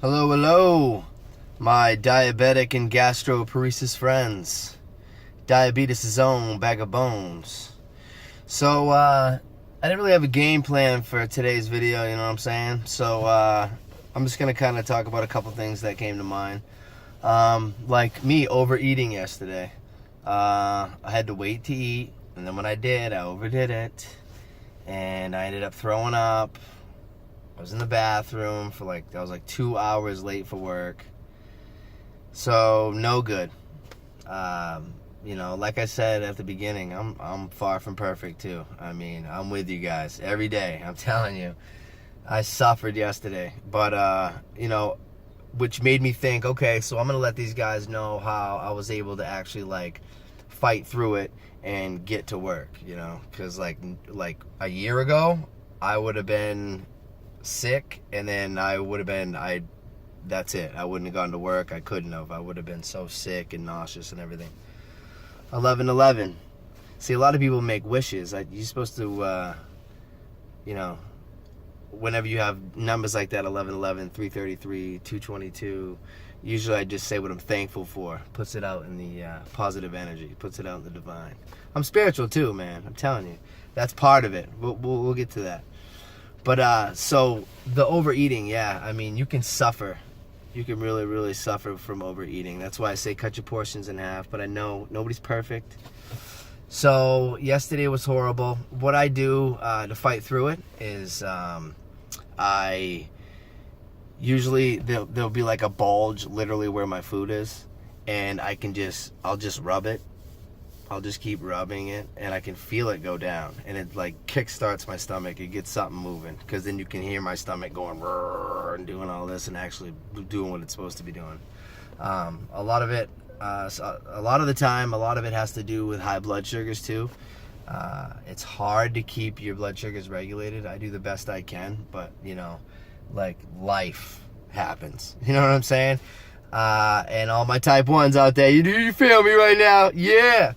Hello, hello, my diabetic and gastroparesis friends. Diabetes' own bag of bones. So, I didn't really have a game plan for today's video, you know what I'm saying? So, I'm just gonna kind of talk about a couple things that came to mind. Like me overeating yesterday. I had to wait to eat, and then when I did, I overdid it. And I ended up throwing up. I was in the bathroom for I was 2 hours late for work. So, no good. Like I said at the beginning, I'm far from perfect too. I mean, I'm with you guys every day. I'm telling you. I suffered yesterday. But, which made me think, okay, so I'm going to let these guys know how I was able to actually, fight through it and get to work, Because, like a year ago, I would have been sick, and then that's it. I wouldn't have gone to work. I couldn't have. I would have been so sick and nauseous and everything. 11-11. See, a lot of people make wishes. You're supposed to, whenever you have numbers like that, 11-11, 333, 222, usually I just say what I'm thankful for. Puts it out in the positive energy. Puts it out in the divine. I'm spiritual too, man. I'm telling you. That's part of it. We'll get to that. But, so, the overeating, yeah, I mean, you can suffer. You can really, really suffer from overeating. That's why I say cut your portions in half. But I know nobody's perfect. So, yesterday was horrible. What I do to fight through it is I usually, there'll be like a bulge literally where my food is. And I'll just rub it. I'll just keep rubbing it, and I can feel it go down, and it kick-starts my stomach. It gets something moving, because then you can hear my stomach going and doing all this and actually doing what it's supposed to be doing. A lot of the time, a lot of it has to do with high blood sugars too. It's hard to keep your blood sugars regulated. I do the best I can, but life happens. You know what I'm saying? And all my type 1s out there, you feel me right now? Yeah.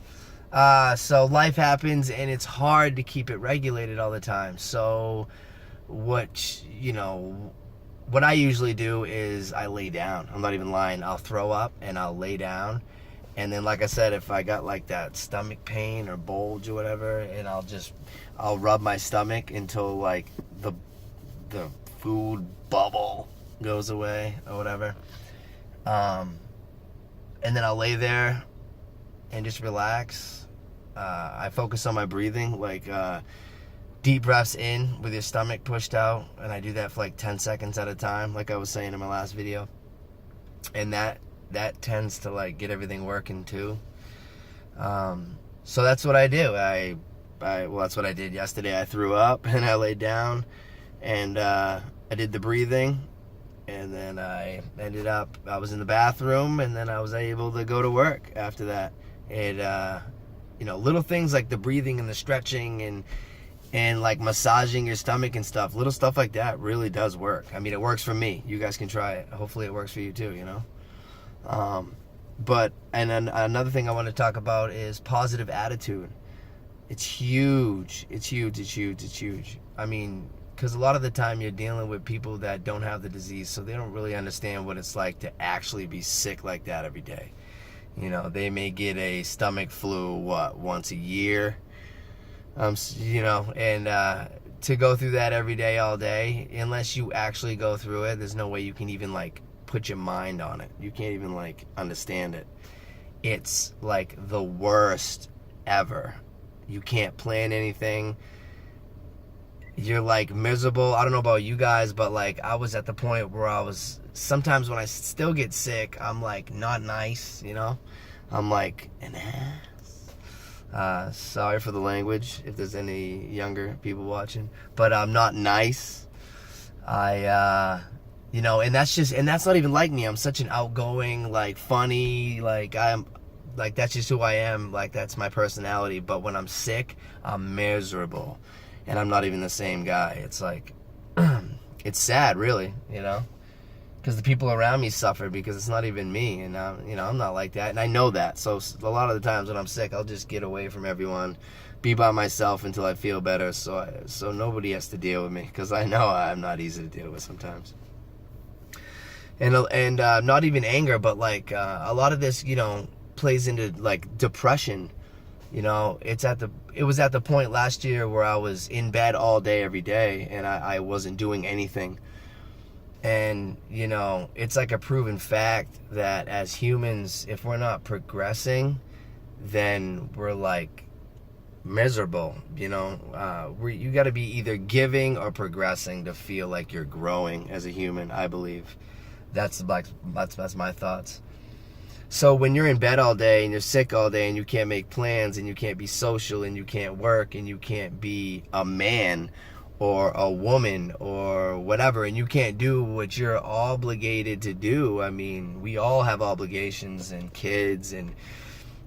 So life happens, and it's hard to keep it regulated all the time. So what I usually do is I lay down. I'm not even lying. I'll throw up and I'll lay down. And then, like I said, if I got that stomach pain or bulge or whatever, and I'll rub my stomach until the food bubble goes away or whatever. And then I'll lay there and just relax. I focus on my breathing, deep breaths in with your stomach pushed out, and I do that for 10 seconds at a time, like I was saying in my last video. And that tends to get everything working too. So that's what I do. That's what I did yesterday. I threw up and I laid down, and I did the breathing. And then I was in the bathroom, and then I was able to go to work after that. Little things like the breathing and the stretching and massaging your stomach and stuff, little stuff like that really does work. I mean, it works for me. You guys can try it. Hopefully it works for you too, But then another thing I want to talk about is positive attitude. It's huge. It's huge. It's huge. It's huge. I mean, because a lot of the time you're dealing with people that don't have the disease, so they don't really understand what it's like to actually be sick like that every day. They may get a stomach flu, once a year, and to go through that every day, all day, unless you actually go through it, there's no way you can even, put your mind on it. You can't even, understand it. It's, the worst ever. You can't plan anything. You're miserable. I don't know about you guys, but I was at the point where sometimes when I still get sick, I'm not nice, I'm an ass. Sorry for the language if there's any younger people watching, but I'm not nice. And that's not even like me. I'm such an outgoing, funny, that's just who I am. That's my personality. But when I'm sick, I'm miserable. And I'm not even the same guy. It's it's sad, really, because the people around me suffer because it's not even me, and I'm not like that, and I know that. So a lot of the times when I'm sick, I'll just get away from everyone, be by myself until I feel better, so nobody has to deal with me, because I know I'm not easy to deal with sometimes. and not even anger, but like a lot of this, plays into like depression. It was at the point last year where I was in bed all day every day, and I wasn't doing anything. And it's like a proven fact that as humans, if we're not progressing, then we're like miserable. You got to be either giving or progressing to feel like you're growing as a human, I believe. That's my thoughts. So when you're in bed all day and you're sick all day and you can't make plans and you can't be social and you can't work and you can't be a man or a woman or whatever, and you can't do what you're obligated to do. I mean, we all have obligations and kids and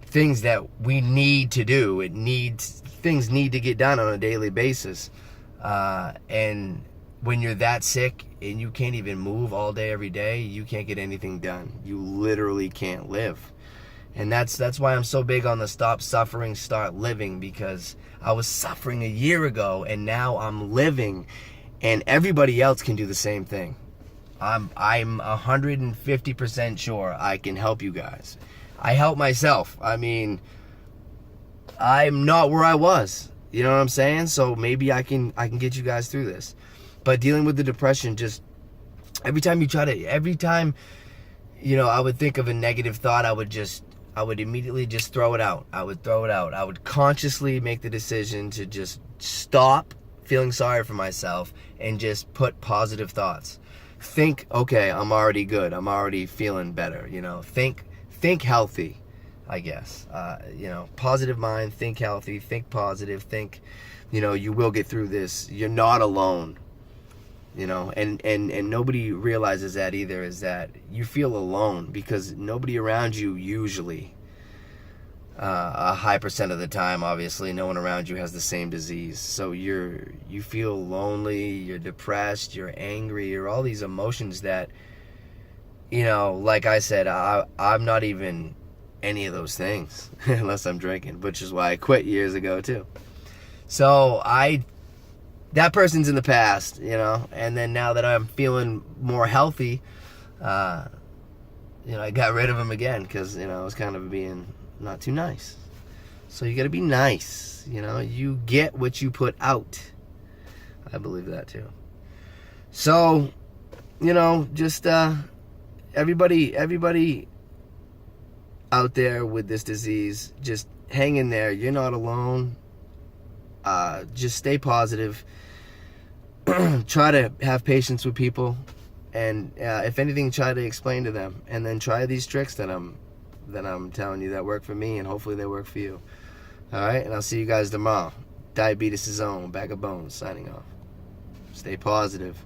things that we need to do. Things need to get done on a daily basis. And when you're that sick and you can't even move all day every day, you can't get anything done. You literally can't live. And that's why I'm so big on the stop suffering, start living, because I was suffering a year ago and now I'm living, and everybody else can do the same thing. I'm 150% sure I can help you guys. I help myself. I mean, I'm not where I was. You know what I'm saying? So maybe I can get you guys through this. But dealing with the depression, just every time I would think of a negative thought, I would immediately just throw it out. I would consciously make the decision to just stop feeling sorry for myself and just put positive thoughts. Think, okay, I'm already good. I'm already feeling better. Think healthy, I guess. Positive mind, think healthy, think positive, think, you will get through this. You're not alone. And nobody realizes that either, is that you feel alone because nobody around you usually, a high percent of the time, obviously, no one around you has the same disease. So you feel lonely, you're depressed, you're angry, you're all these emotions that, like I said, I'm not even any of those things unless I'm drinking, which is why I quit years ago too. So that person's in the past, and then now that I'm feeling more healthy, I got rid of him again because, I was kind of being not too nice. So you got to be nice, you get what you put out. I believe that too. So, just everybody out there with this disease, just hang in there. You're not alone. Just stay positive. Try to have patience with people, and if anything, try to explain to them, and then try these tricks that I'm telling you that work for me, and hopefully they work for you. All right, and I'll see you guys tomorrow. Diabetes' own Bag of Bones signing off. Stay positive.